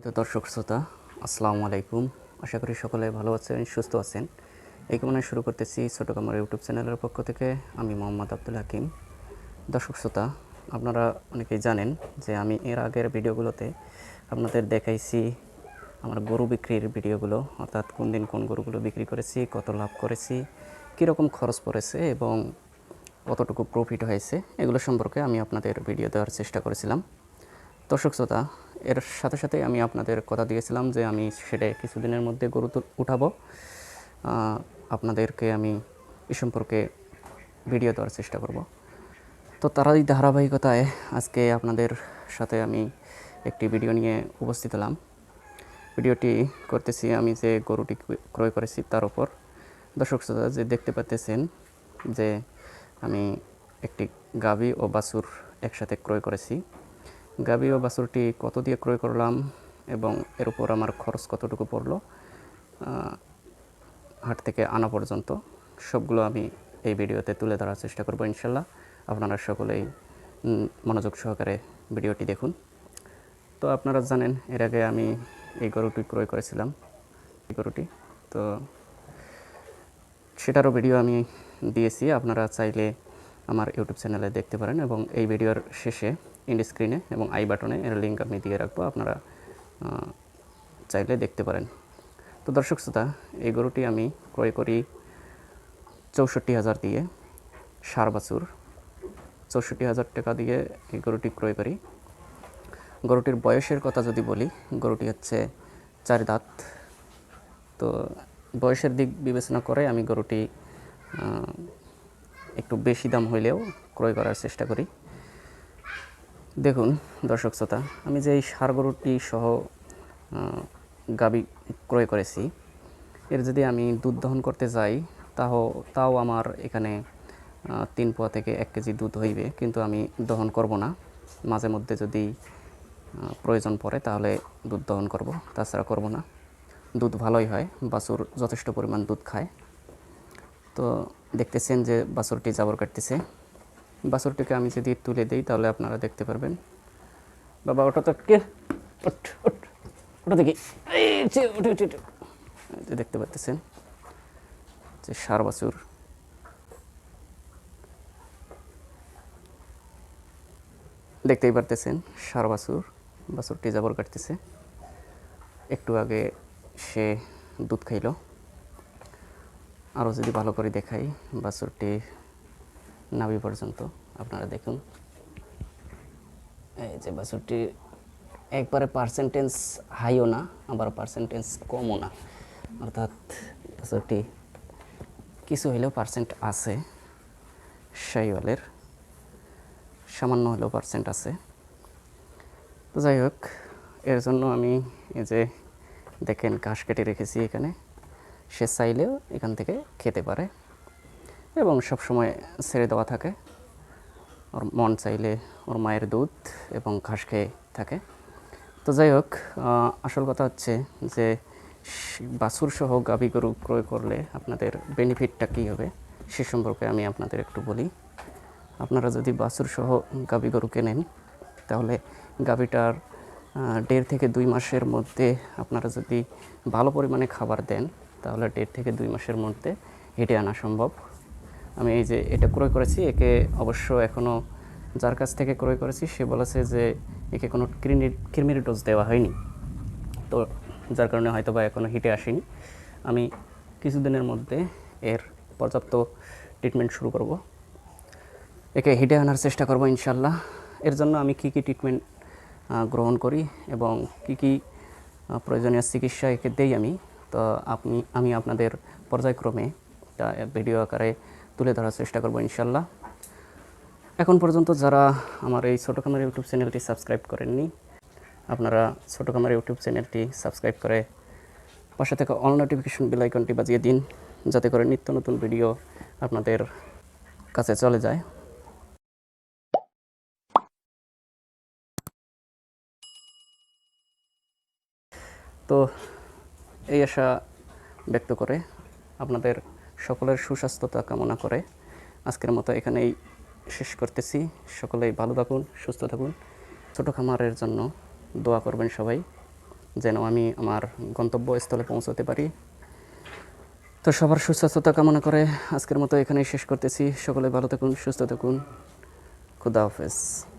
তো দর্শক শ্রোতা আসসালামু আলাইকুম। আশা করি সকলে ভালো আছেন, সুস্থ আছেন। এই কামনায় শুরু করতেছি ছোট কামার ইউটিউব চ্যানেলের পক্ষ থেকে। আমি মোহাম্মদ আব্দুল হাকিম। দর্শক শ্রোতা, আপনারা অনেকেই জানেন যে আমি এর আগের ভিডিওগুলোতে আপনাদের দেখাইছি আমার গরু বিক্রির ভিডিওগুলো, অর্থাৎ কোন দিন কোন গরুগুলো বিক্রি করেছি, কত লাভ করেছি, কীরকম খরচ পড়েছে এবং কতটুকু প্রফিট হয়েছে, এগুলো সম্পর্কে আমি আপনাদের ভিডিও দেওয়ার চেষ্টা করেছিলাম। দর্শক শ্রোতা, এর সাথে সাথে আমি আপনাদের কথা দিয়েছিলাম যে আমি সেটা কিছুদিনের মধ্যে গরু উঠাবো। আপনাদেরকে আমি এ সম্পর্কে ভিডিও দেওয়ার চেষ্টা করব। তো তারই ধারাবাহিকতায় আজকে আপনাদের সাথে আমি একটি ভিডিও নিয়ে উপস্থিত হলাম। ভিডিওটি করতেছি আমি যে গরুটি ক্রয় করেছি তার উপর। দর্শক শ্রোতা, যে দেখতে পাচ্ছেন যে আমি একটি গাভী ও বাছুর একসাথে ক্রয় করেছি। গাভী ও বাছুরটি কত দিয়ে ক্রয় করলাম এবং এর উপর আমার খরচ কতটুকু পড়লো হাট থেকে আনা পর্যন্ত, সবগুলো আমি এই ভিডিওতে তুলে ধরার চেষ্টা করব ইনশাল্লাহ। আপনারা সকলেই মনোযোগ সহকারে ভিডিওটি দেখুন। তো আপনারা জানেন এর আগে আমি এই গরুটি ক্রয় করেছিলাম, এই গরুটি, তো সেটারও ভিডিও আমি দিয়েছি। আপনারা চাইলে আমার ইউটিউব চ্যানেলে দেখতে পারেন এবং এই ভিডিওর শেষে এন্ড স্ক্রিনে এবং আই বাটনে এর লিঙ্ক আমি দিয়ে রাখবো, আপনারা চাইলে দেখতে পারেন। তো দর্শক শ্রোতা, এই গরুটি আমি ক্রয় করি 64,000 দিয়ে, ষাঁড় বাছুর 64,000 টাকা দিয়ে এই গরুটি ক্রয় করি। গরুটির বয়সের কথা যদি বলি, গরুটি হচ্ছে 4 দাঁত। তো বয়সের দিক বিবেচনা করে আমি গরুটি একটু বেশি দাম হইলেও ক্রয় করার চেষ্টা করি। দেখুন দর্শক শ্রোতা, আমি যে এই ষাঁড় গরুটি সহ গাভী ক্রয় করেছি, এর যদি আমি দুধ দহন করতে যাই তাও আমার এখানে 3 পোয়া থেকে 1 কেজি দুধ হইবে, কিন্তু আমি দহন করব না। মাঝে মধ্যে যদি প্রয়োজন পড়ে তাহলে দুধ দহন করব, তাছাড়া করব না। দুধ ভালোই হয়, বাছুর যথেষ্ট পরিমাণ দুধ খায়। তো দেখতেছেন যে বাছুরটি জাবর কাটতেছে। বাছুরটিকে আমি যদি তুলে দিই তাহলে আপনারা দেখতে পারবেন। বাবা ওটা তো কে, ওটা দেখি, দেখতে পাচ্ছেন যে ষাঁড় বাছুর। দেখতেই পারতেছেন ষাঁড় বাছুর, বাছুরটি জাবর কাটতেছে। একটু আগে সে দুধ খাইল। আরও যদি ভালো করে দেখাই, বাছুরটি নাভি পর্যন্ত আপনারা দেখুন। এই যে বাছুরটি একবারে পার্সেন্টেজ হাইও না, আবার পার্সেন্টেজ কমও না, অর্থাৎ বাছুরটি কিছু হইলেও পার্সেন্ট আছে। শাহিওয়ালের সামান্য হলেও পার্সেন্ট আছে। তো যাই হোক, এর জন্য আমি এই যে দেখেন ঘাস কেটে রেখেছি এখানে। সে চাইলেও এখান থেকে খেতে পারে এবং সব সময় ছেড়ে দেওয়া থাকে। ওর মন চাইলে ওর মায়ের দুধ এবং ঘাস খেয়ে থাকে। তো যাই হোক, আসল কথা হচ্ছে যে বাছুর সহ গাভী গরু ক্রয় করলে আপনাদের বেনিফিটটা কী হবে সে সম্পর্কে আমি আপনাদের একটু বলি। আপনারা যদি বাছুর সহ গাভী গরু কেনেন তাহলে গাভীটার 1.5 থেকে 2 মাসের মধ্যে আপনারা যদি ভালো পরিমাণে খাবার দেন তাহলে 1.5 থেকে 2 মাসের মধ্যে হেঁটে আনা সম্ভব। আমি এই যে এটা ক্রয় করেছি, একে অবশ্য এখনও যার কাছ থেকে ক্রয় করেছি সে বলেছে যে একে কোনো কৃমির ডোজ দেওয়া হয়নি, তো যার কারণে হয়তো বা এখনও হিটে আসেনি। আমি কিছুদিনের মধ্যে এর পর্যাপ্ত ট্রিটমেন্ট শুরু করব, একে হিটে আনার চেষ্টা করব ইনশাল্লাহ। এর জন্য আমি কী কী ট্রিটমেন্ট গ্রহণ করি এবং কী কী প্রয়োজনীয় চিকিৎসা একে দেই তো আমি আপনাদের পর্যায়ক্রমে ভিডিও আকারে তুলে ধরার চেষ্টা করব ইনশাল্লাহ। এখন পর্যন্ত যারা আমার এই ছোটো খামার ইউটিউব চ্যানেলটি সাবস্ক্রাইব করেননি, আপনারা ছোটো খামার ইউটিউব চ্যানেলটি সাবস্ক্রাইব করে পাশে থেকে অল নোটিফিকেশন বেল আইকনটি বাজিয়ে দিন, যাতে করে নিত্য নতুন ভিডিও আপনাদের কাছে চলে যায়। তো এই আশা ব্যক্ত করে আপনাদের সকলের সুস্বাস্থ্যতা কামনা করে আজকের মতো এখানেই শেষ করতেছি। সকলেই ভালো থাকুন, সুস্থ থাকুন। ছোটো খামারের জন্য দোয়া করবেন সবাই। যেন আমি আমার গন্তব্যস্থলে পৌঁছতে পারি। তো সবার সুস্বাস্থ্যতা কামনা করে আজকের মতো এখানেই শেষ করতেছি। সকলে ভালো থাকুন, সুস্থ থাকুন। খুদা হাফেজ।